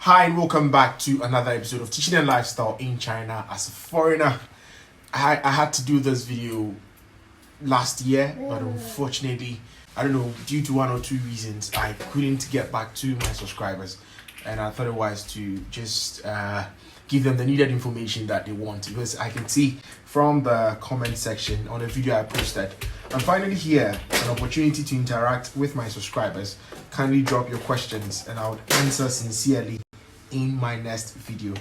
Hi and welcome back to another episode of Teaching and Lifestyle in China as a foreigner. I had to do this video last year, but unfortunately, I don't know, due to one or two reasons, I couldn't get back to my subscribers, and I thought it wise to just give them the needed information that they want, because I can see from the comment section on the video I posted, I'm finally here, an opportunity to interact with my subscribers. Kindly drop your questions and I would answer sincerely in my next video.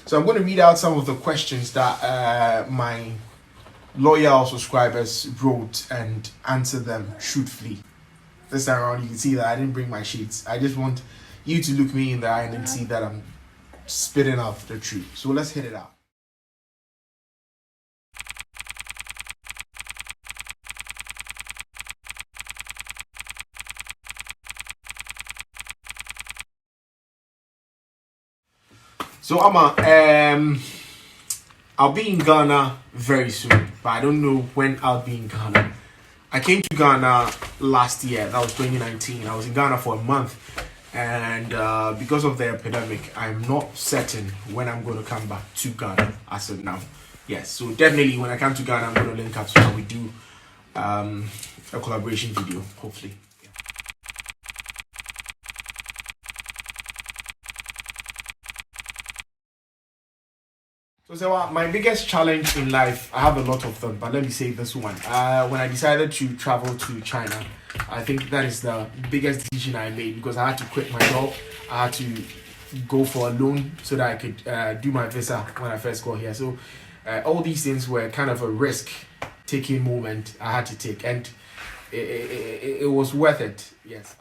So I'm going to read out some of the questions that my loyal subscribers wrote and answer them truthfully. This time around you can see that I didn't bring my sheets. I just want you to look me in the eye and see that I'm spitting out the truth. So let's hit it out. So I'll be in Ghana very soon, but I don't know when I'll be in Ghana. I came to Ghana last year, that was 2019. I was in Ghana for a month, and because of the epidemic, I'm not certain when I'm going to come back to Ghana as of now. Yes, so definitely when I come to Ghana, I'm going to link up so that we do a collaboration video, hopefully. So my biggest challenge in life, I have a lot of them, but let me say this one. When I decided to travel to China, I think that is the biggest decision I made, because I had to quit my job. I had to go for a loan so that I could do my visa when I first got here. So all these things were kind of a risk-taking moment I had to take, and it was worth it, yes.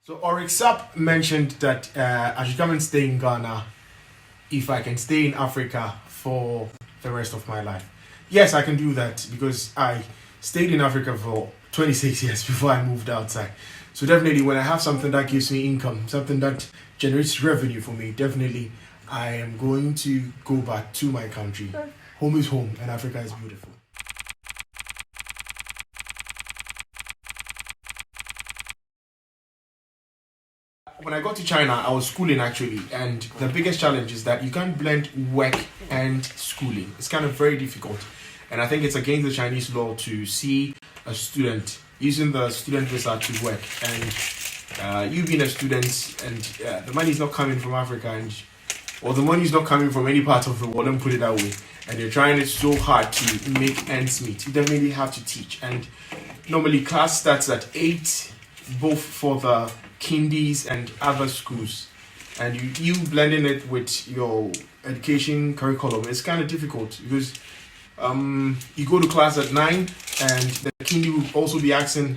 So Orixap mentioned that I should come and stay in Ghana if I can stay in Africa for the rest of my life. Yes, I can do that because I stayed in Africa for 26 years before I moved outside. So definitely when I have something that gives me income, something that generates revenue for me, definitely I am going to go back to my country. Home is home and Africa is beautiful. When I got to China, I was schooling actually, and the biggest challenge is that you can't blend work and schooling. It's kind of very difficult, and I think it's against the Chinese law to see a student using the student visa to work, and you being a student and the money is not coming from Africa, or the money is not coming from any part of the world, don't put it that way, and you're trying it so hard to make ends meet. You definitely have to teach, and normally class starts at 8, both for the kindies and other schools, and you blending it with your education curriculum, it's kind of difficult because you go to class at 9 and the kindy will also be asking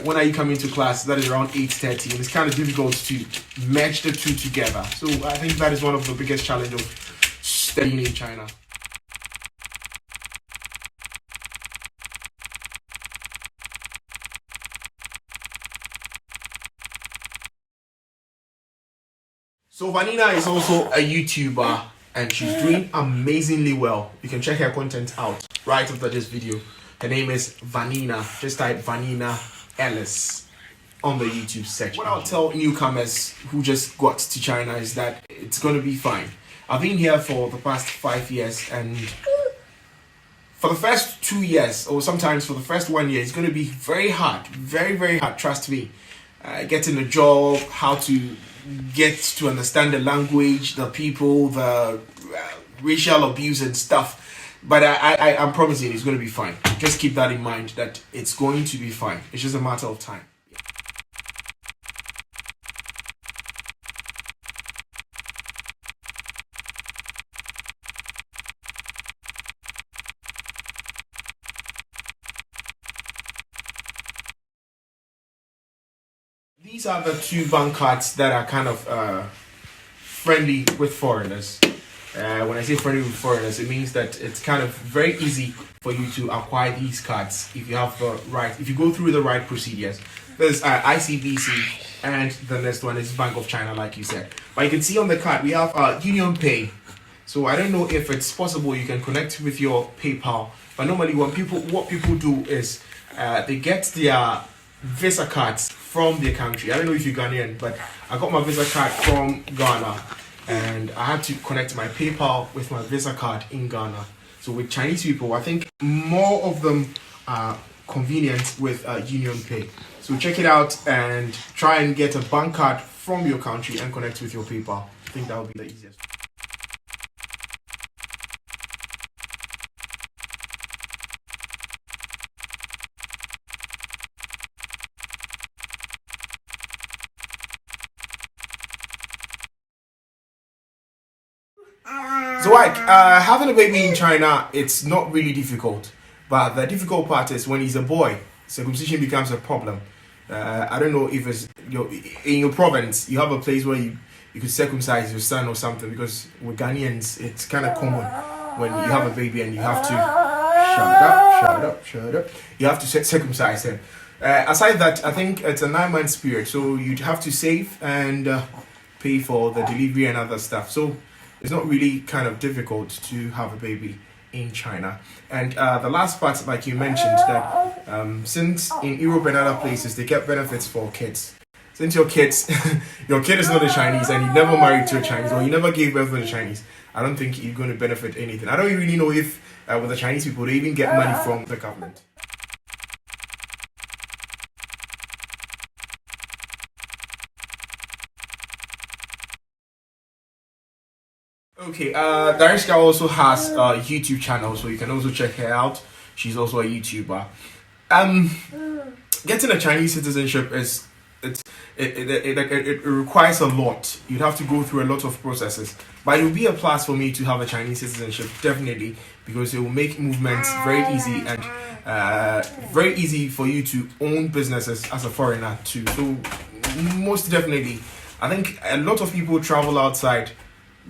when are you coming to class. That is around 8:30, and it's kind of difficult to match the two together. So I think that is one of the biggest challenge of studying in China. So Vanina is also a YouTuber and she's doing amazingly well. You can check her content out right after this video. Her name is Vanina. Just type Vanina Ellis on the YouTube section. What I'll tell newcomers who just got to China is that it's going to be fine. I've been here for the past 5 years, and for the first 2 years, or sometimes for the first 1 year, it's going to be very hard, very, very hard, trust me. Getting a job, how to get to understand the language, the people, the racial abuse and stuff. But I'm promising it's going to be fine. Just keep that in mind, that it's going to be fine. It's just a matter of time. These are the two bank cards that are kind of friendly with foreigners. When I say friendly with foreigners, it means that it's kind of very easy for you to acquire these cards if you have if you go through the right procedures. There's ICBC, and the next one is Bank of China, like you said. But you can see on the card we have Union Pay. So I don't know if it's possible you can connect with your PayPal, but normally what people do is they get their visa cards from their country. I don't know if you're Ghanaian, but I got my visa card from Ghana, and I had to connect my PayPal with my visa card in Ghana. So with Chinese people, I think more of them are convenient with Union Pay. So check it out and try and get a bank card from your country and connect with your PayPal. I think that would be the easiest. So like having a baby in China, it's not really difficult, but the difficult part is when he's a boy, circumcision becomes a problem. I don't know if it's in your province you have a place where you could circumcise your son or something, because with Ghanaians it's kind of common when you have a baby and you have to shut up. You have to circumcise him. Aside that, I think it's a 9 month period, so you'd have to save and pay for the delivery and other stuff. So it's not really kind of difficult to have a baby in China. And the last part, like you mentioned, that since in Europe and other places they get benefits for kids. Since your kid is not a Chinese and you never married to a Chinese or you never gave birth to a Chinese, I don't think you're going to benefit anything. I don't really know if with the Chinese people they even get money from the government. Okay, Dariska also has a YouTube channel, so you can also check her out. She's also a YouTuber. Getting a Chinese citizenship it requires a lot. You'd have to go through a lot of processes, but it will be a plus for me to have a Chinese citizenship, definitely, because it will make movements very easy and very easy for you to own businesses as a foreigner too. So most definitely, I think a lot of people travel outside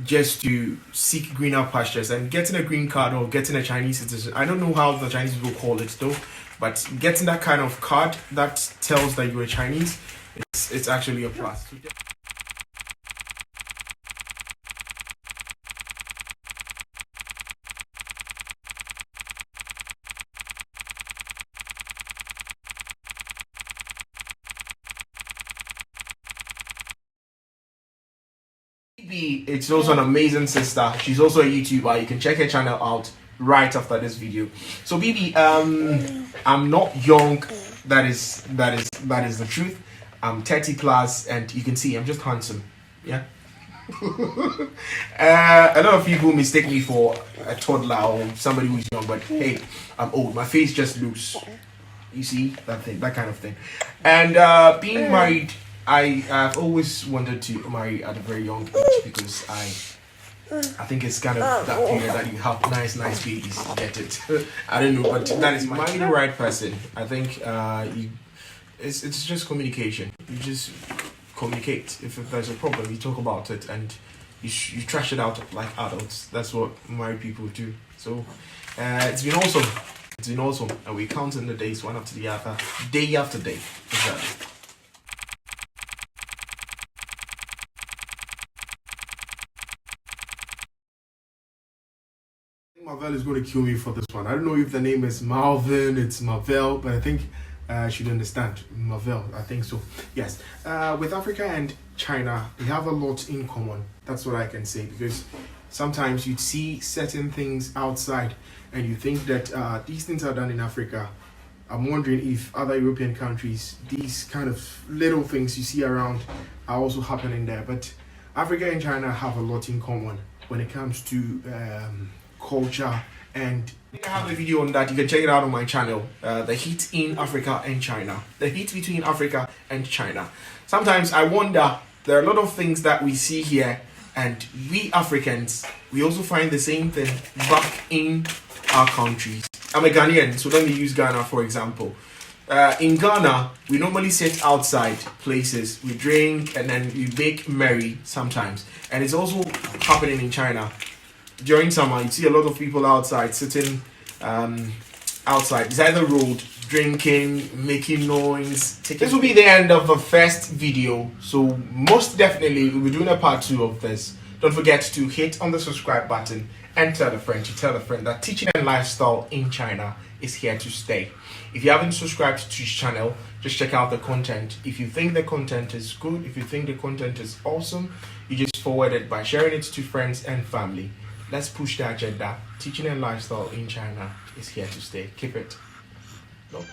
just to seek greener pastures, and getting a green card or getting a Chinese citizen, I don't know how the Chinese people call it though, but getting that kind of card that tells that you're a Chinese, it's actually a plus. It's also an amazing sister. She's also a YouTuber. You can check her channel out right after this video. So Bibi, I'm not young. That is the truth. I'm 30 plus, and you can see I'm just handsome. Yeah. A lot of people mistake me for a toddler or somebody who's young, but hey, I'm old. My face just looks. You see that kind of thing. And being married, I've always wanted to marry at a very young age, because I think it's kind of that period that you have nice babies. Get it? I don't know, but that is marry the right person. I think it's just communication. You just communicate. If there's a problem, you talk about it and you trash it out like adults. That's what married people do. So it's been awesome. It's been awesome, and we're counting the days one after the other, day after day. Exactly. Marvel is going to kill me for this one. I don't know if the name is Marvin, it's Marvel, but I think I should understand. Marvel, I think so. Yes. With Africa and China, they have a lot in common. That's what I can say, because sometimes you'd see certain things outside and you think that these things are done in Africa. I'm wondering if other European countries, these kind of little things you see around are also happening there. But Africa and China have a lot in common when it comes to culture, and I have a video on that. You can check it out on my channel. The heat in Africa and China, the heat between Africa and China. Sometimes I wonder, there are a lot of things that we see here, and we Africans, we also find the same thing back in our countries. I'm a Ghanaian, so let me use Ghana for example. In Ghana, we normally sit outside places, we drink, and then we make merry sometimes. And it's also happening in China. During summer, you see a lot of people outside, sitting outside beside the road, drinking, making noise. This will be the end of the first video, so most definitely we'll be doing a part 2 of this. Don't forget to hit on the subscribe button and tell a friend that teaching and lifestyle in China is here to stay. If you haven't subscribed to his channel, just check out the content. If you think the content is good, if you think the content is awesome, you just forward it by sharing it to friends and family. Let's push the agenda. Teaching and lifestyle in China is here to stay. Keep it. No.